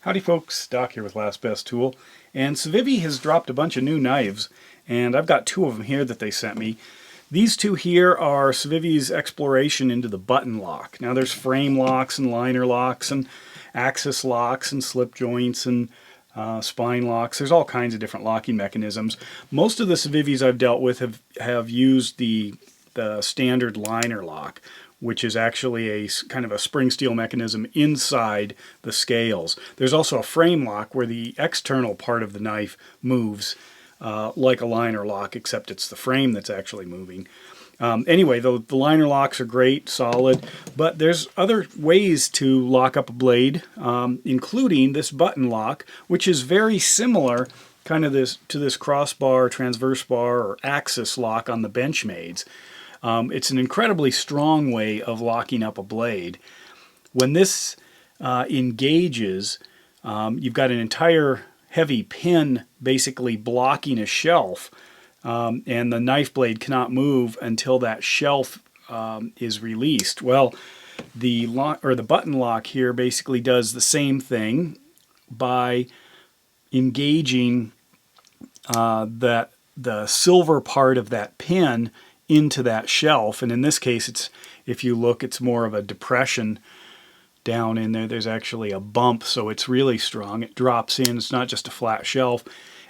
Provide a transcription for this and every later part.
Howdy folks, Doc here with Last Best Tool, and Civivi has dropped a bunch of new knives, and I've got two of them here that they sent me. These two here are Civivi's exploration into the button lock. Now there's frame locks and liner locks and axis locks and slip joints and spine locks. There's all kinds of different locking mechanisms. Most of the Civivis I've dealt with have used the standard liner lock, which is actually a kind of a spring steel mechanism inside the scales. There's also a frame lock where the external part of the knife moves like a liner lock, except it's the frame that's actually moving. Anyway, the liner locks are great, solid, but there's other ways to lock up a blade, including this button lock, which is very similar kind of to this crossbar, transverse bar, or axis lock on the Benchmades. It's an incredibly strong way of locking up a blade. When this engages, you've got an entire heavy pin basically blocking a shelf, and the knife blade cannot move until that shelf is released. Well, the button lock here basically does the same thing by engaging the silver part of that pin into that shelf, and in this case, if you look, it's more of a depression down in there. There's actually a bump, so it's really strong. It drops in. It's not just a flat shelf,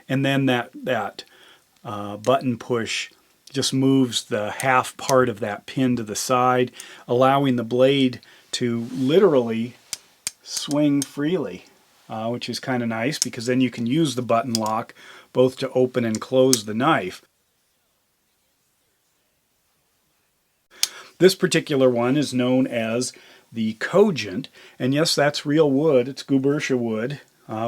and then that button push just moves the half part of that pin to the side, allowing the blade to literally swing freely, which is kind of nice because then you can use the button lock both to open and close the knife. This particular one is known as the Cogent, and yes, that's real wood. It's Gubertia wood,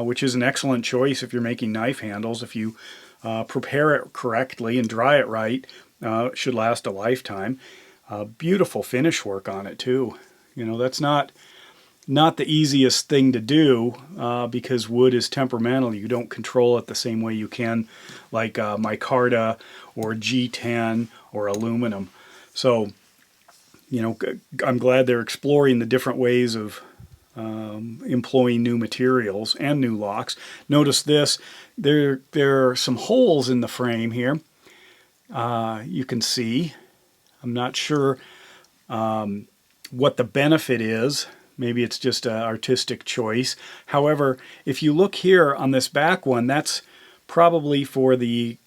which is an excellent choice if you're making knife handles. If you prepare it correctly and dry it right, it should last a lifetime. Beautiful finish work on it too. You know, that's not the easiest thing to do because wood is temperamental. You don't control it the same way you can like micarta or G10 or aluminum. So, you know, I'm glad they're exploring the different ways of employing new materials and new locks. Notice this, there are some holes in the frame here. You can see. I'm not sure what the benefit is. Maybe it's just an artistic choice. However, if you look here on this back one, that's probably for the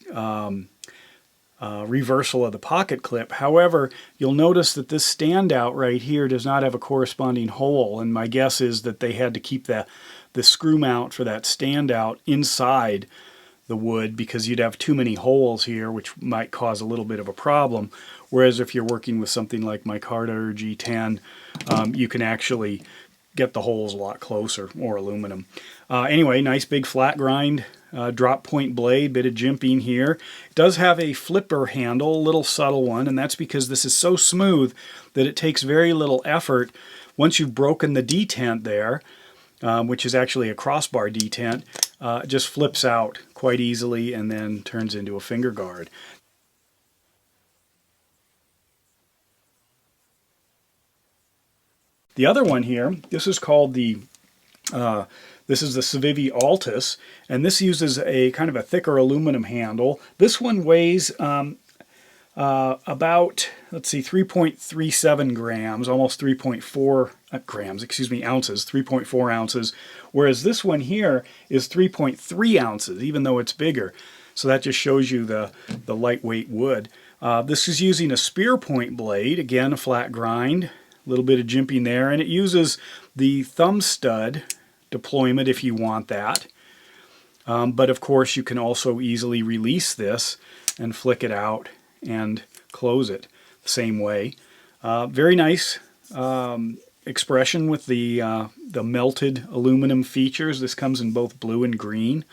reversal of the pocket clip. However, you'll notice that this standout right here does not have a corresponding hole, and my guess is that they had to keep the screw mount for that standout inside the wood because you'd have too many holes here, which might cause a little bit of a problem. Whereas if you're working with something like micarta or G10, you can actually get the holes a lot closer, or aluminum. Anyway, nice big flat grind drop point blade, bit of jimping here. It does have a flipper handle, a little subtle one, and that's because this is so smooth that it takes very little effort. Once you've broken the detent there, which is actually a crossbar detent, it just flips out quite easily and then turns into a finger guard. The other one here, this is called this is the Civivi Altus, and this uses a kind of a thicker aluminum handle. This one weighs about, let's see, 3.37 grams, almost 3.4 grams, excuse me, ounces, 3.4 ounces, whereas this one here is 3.3 ounces, even though it's bigger. So that just shows you the lightweight wood. This is using a spear point blade, again, a flat grind, a little bit of jimping there, and it uses the thumb stud deployment if you want that. But of course you can also easily release this and flick it out and close it the same way. Very nice expression with the melted aluminum features. This comes in both blue and green.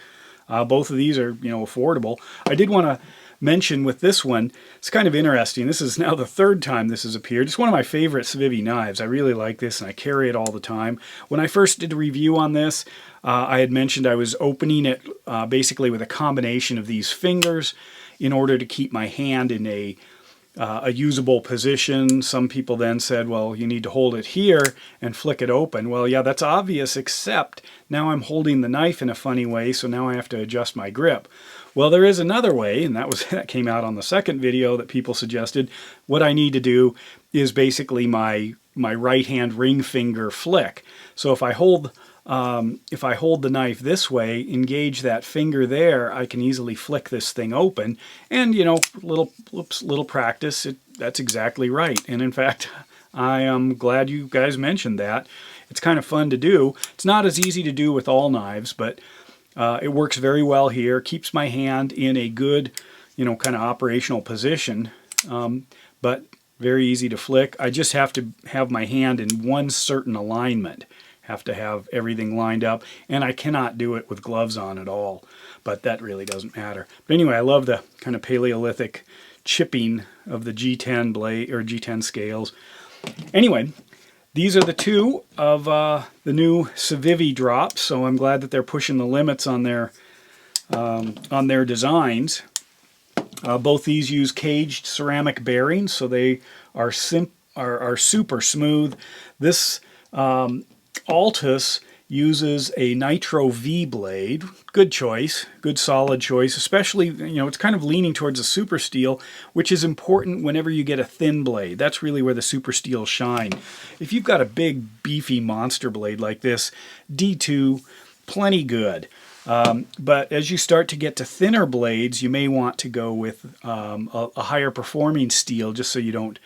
Both of these are, you know, affordable. I did want to mention with this one, it's kind of interesting. This is now the third time this has appeared. It's one of my favorite Civivi knives. I really like this and I carry it all the time. When I first did a review on this, I had mentioned I was opening it basically with a combination of these fingers in order to keep my hand in a a usable position. Some people then said, well, you need to hold it here and flick it open. Well, yeah, that's obvious, except now I'm holding the knife in a funny way, so now I have to adjust my grip. Well, there is another way, and that came out on the second video that people suggested. What I need to do is basically my right hand ring finger flick. So if I hold the knife this way, engage that finger there, I can easily flick this thing open. And, you know, little practice, that's exactly right. And in fact, I am glad you guys mentioned that. It's kind of fun to do. It's not as easy to do with all knives, but it works very well here. Keeps my hand in a good, you know, kind of operational position, but very easy to flick. I just have to have my hand in one certain alignment. Have to have everything lined up, and I cannot do it with gloves on at all, but that really doesn't matter. But anyway, I love the kind of Paleolithic chipping of the G10 blade or G10 scales. Anyway, these are the two of the new Civivi drops, so I'm glad that they're pushing the limits on their designs. Both these use caged ceramic bearings, so they are super smooth. This Altus uses a Nitro-V blade. Good choice, good solid choice, especially, you know, it's kind of leaning towards a super steel, which is important whenever you get a thin blade. That's really where the super steels shine. If you've got a big, beefy monster blade like this, D2, plenty good. But as you start to get to thinner blades, you may want to go with a higher performing steel, just so you don't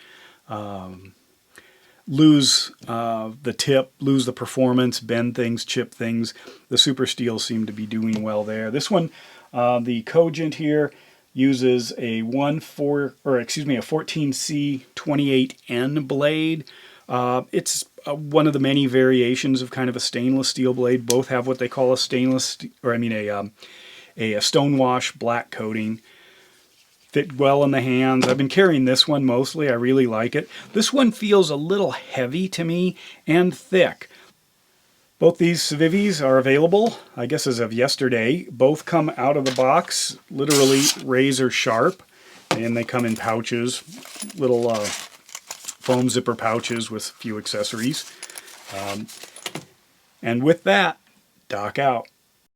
lose the tip, lose the performance, bend things, chip things. The super steels seem to be doing well there. This one, the Cogent here, uses a 14C28N blade. It's one of the many variations of kind of a stainless steel blade. Both have what they call a stonewash black coating. Fit well in the hands. I've been carrying this one mostly. I really like it. This one feels a little heavy to me and thick. Both these Civivis are available, I guess as of yesterday. Both come out of the box, literally razor sharp, and they come in pouches, little foam zipper pouches with a few accessories. And with that, Doc out.